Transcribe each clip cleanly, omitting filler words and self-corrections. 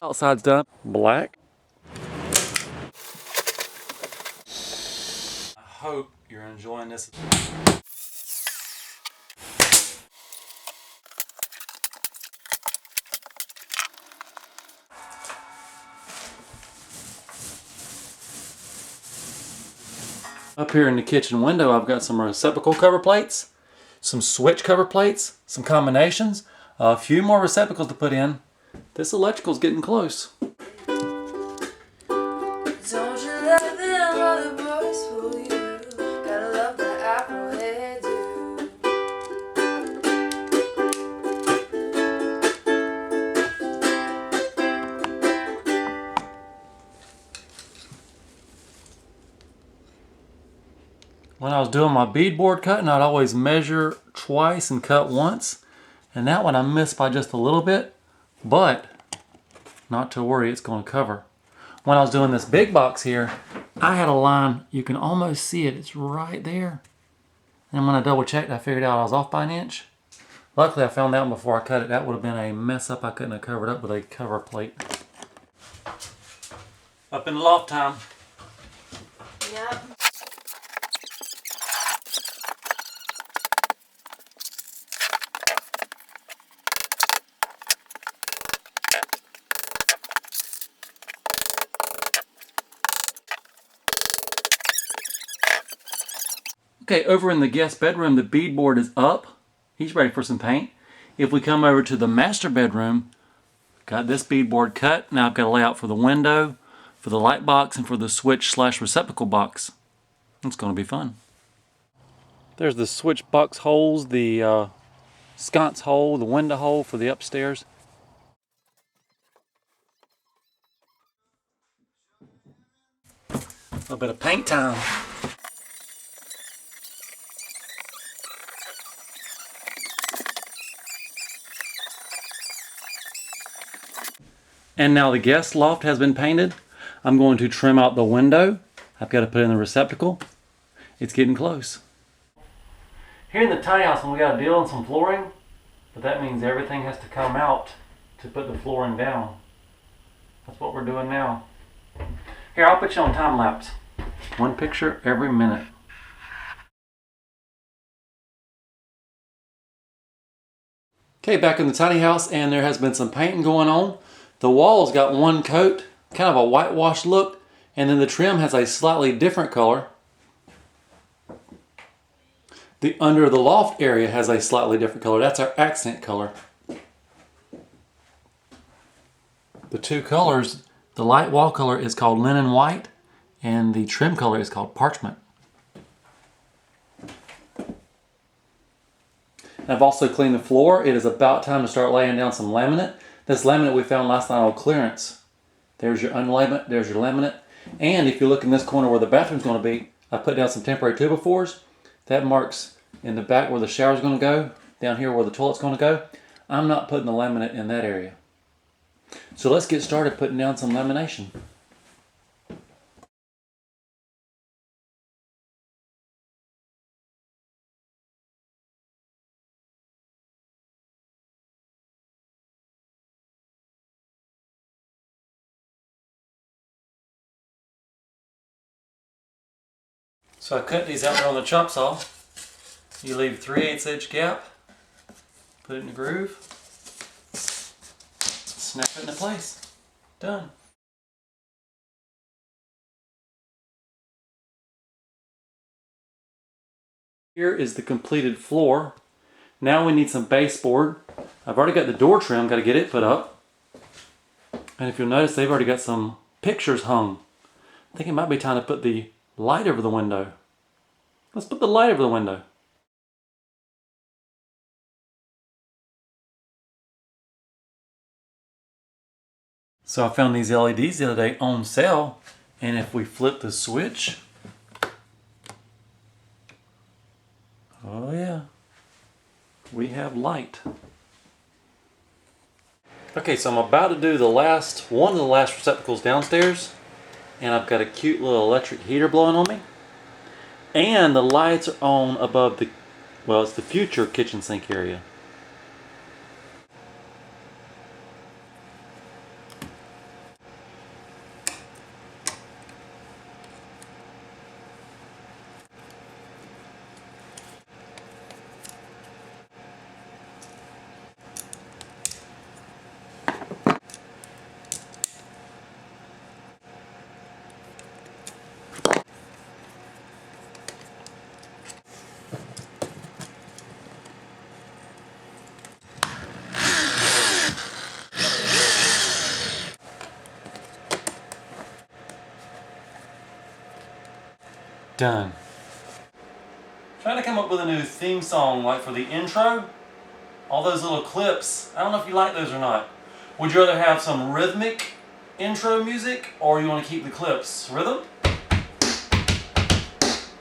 Outside's done. Black. I hope you're enjoying this. Up here in the kitchen window, I've got some receptacle cover plates, some switch cover plates, some combinations, a few more receptacles to put in. This electrical's getting close. Don't you love them other boys for you? Gotta love that apple head too. When I was doing my beadboard cutting, I'd always measure twice and cut once. And that one I missed by just a little bit, but not to worry, it's going to cover. When I was doing this big box here, I had a line, you can almost see it, it's right there. And when I double checked, I figured out I was off by an inch. Luckily I found that one before I cut it. That would have been a mess up I couldn't have covered up with a cover plate. Up in the loft time. Yep. Okay, over in the guest bedroom, the beadboard is up. He's ready for some paint. If we come over to the master bedroom, got this beadboard cut. Now I've got a layout for the window, for the light box, and for the switch/receptacle box. It's going to be fun. There's the switch box holes, the sconce hole, the window hole for the upstairs. A little bit of paint time. And now the guest loft has been painted. I'm going to trim out the window. I've got to put in the receptacle. It's getting close. Here in the tiny house, we got to deal on some flooring, but that means everything has to come out to put the flooring down. That's what we're doing now. Here, I'll put you on time lapse. One picture every minute. Okay, back in the tiny house, and there has been some painting going on. The wall's got one coat, kind of a whitewash look, and then the trim has a slightly different color. The under the loft area has a slightly different color. That's our accent color. The two colors, the light wall color is called linen white, and the trim color is called parchment. I've also cleaned the floor. It is about time to start laying down some laminate. This laminate we found last night on clearance. There's your unlaminate, there's your laminate. And if you look in this corner where the bathroom's going to be, I put down some temporary 2x4s. That marks in the back where the shower's going to go, down here where the toilet's going to go. I'm not putting the laminate in that area. So let's get started putting down some lamination. So I cut these out there on the chop saw. You leave 3/8 inch gap, put it in the groove, snap it into place. Done. Here is the completed floor. Now we need some baseboard. I've already got the door trim, got to get it put up. And if you'll notice, they've already got some pictures hung. I think it might be time to put the light over the window. Let's put the light over the window. So I found these LEDs the other day on sale, and if we flip the switch, oh yeah, we have light. Okay, so I'm about to do one of the last receptacles downstairs, and I've got a cute little electric heater blowing on me. And the lights are on above the, well, it's the future kitchen sink area. Done. Trying to come up with a new theme song like for the intro. All those little clips, I don't know if you like those or not. Would you rather have some rhythmic intro music, or you want to keep the clips rhythm?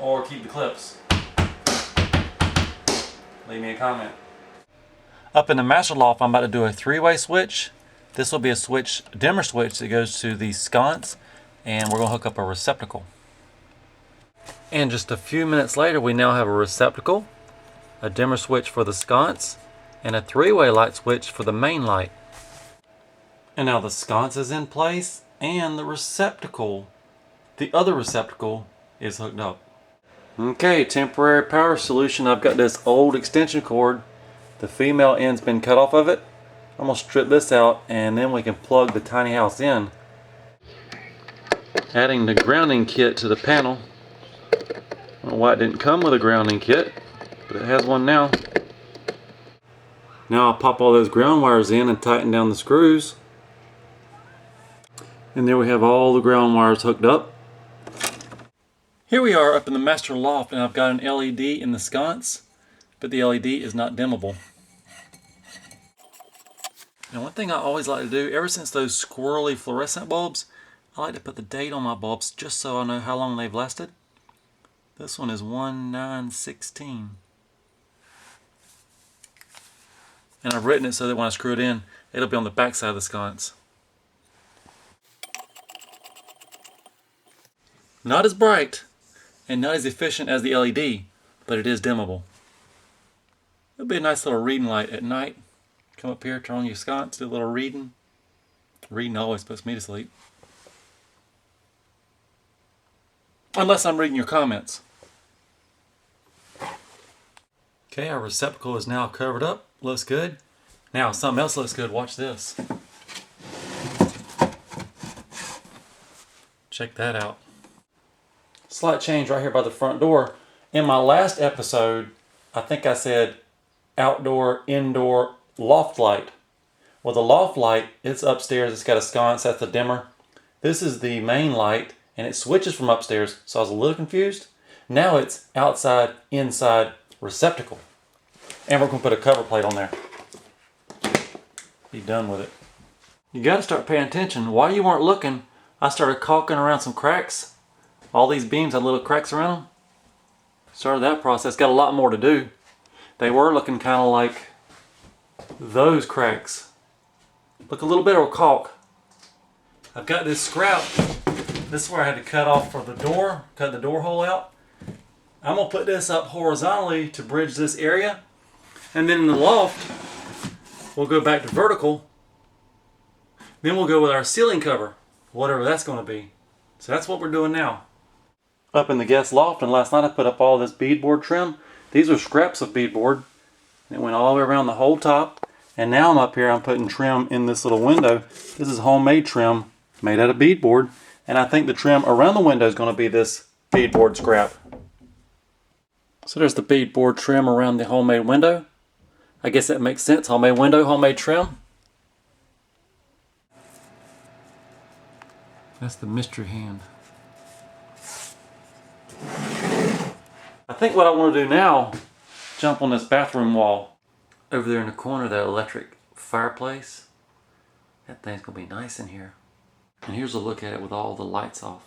Or keep the clips? Leave me a comment. Up in the master loft, I'm about to do a three-way switch. This will be a switch, dimmer switch that goes to the sconce, and we're going to hook up a receptacle. And just a few minutes later, we now have a receptacle, a dimmer switch for the sconce, and a three-way light switch for the main light. And now the sconce is in place, and the receptacle, the other receptacle, is hooked up. Okay, temporary power solution. I've got this old extension cord. The female end's been cut off of it. I'm going to strip this out, and then we can plug the tiny house in. Adding the grounding kit to the panel. I don't know why it didn't come with a grounding kit, but it has one now. Now I'll pop all those ground wires in and tighten down the screws. And there we have all the ground wires hooked up. Here we are up in the master loft, and I've got an LED in the sconce, but the LED is not dimmable. Now one thing I always like to do, ever since those squirrely fluorescent bulbs, I like to put the date on my bulbs just so I know how long they've lasted. This one is 1916. And I've written it so that when I screw it in, it'll be on the back side of the sconce. Not as bright and not as efficient as the LED, but it is dimmable. It'll be a nice little reading light at night. Come up here, turn on your sconce, do a little reading. Reading always puts me to sleep. Unless I'm reading your comments. Okay, our receptacle is now covered up. Looks good. Now, something else looks good. Watch this. Check that out. Slight change right here by the front door. In my last episode, I think I said outdoor, indoor loft light. Well, the loft light, it's upstairs. It's got a sconce. That's the dimmer. This is the main light, and it switches from upstairs, so I was a little confused. Now it's outside, inside receptacle. And we're going to put a cover plate on there. Be done with it. You got to start paying attention. While you weren't looking, I started caulking around some cracks. All these beams had little cracks around them. Started that process. Got a lot more to do. They were looking kind of like those cracks. Look a little bit of caulk. I've got this scrap. This is where I had to cut off for the door, cut the door hole out. I'm going to put this up horizontally to bridge this area. And then in the loft, we'll go back to vertical. Then we'll go with our ceiling cover, whatever that's going to be. So that's what we're doing now. Up in the guest loft, and last night I put up all this beadboard trim. These are scraps of beadboard. It went all the way around the whole top. And now I'm up here, I'm putting trim in this little window. This is homemade trim made out of beadboard. And I think the trim around the window is going to be this beadboard scrap. So there's the beadboard trim around the homemade window. I guess that makes sense. Homemade window, homemade trim. That's the mystery hand. I think what I want to do now, jump on this bathroom wall. Over there in the corner, that electric fireplace. That thing's going to be nice in here. And here's a look at it with all the lights off.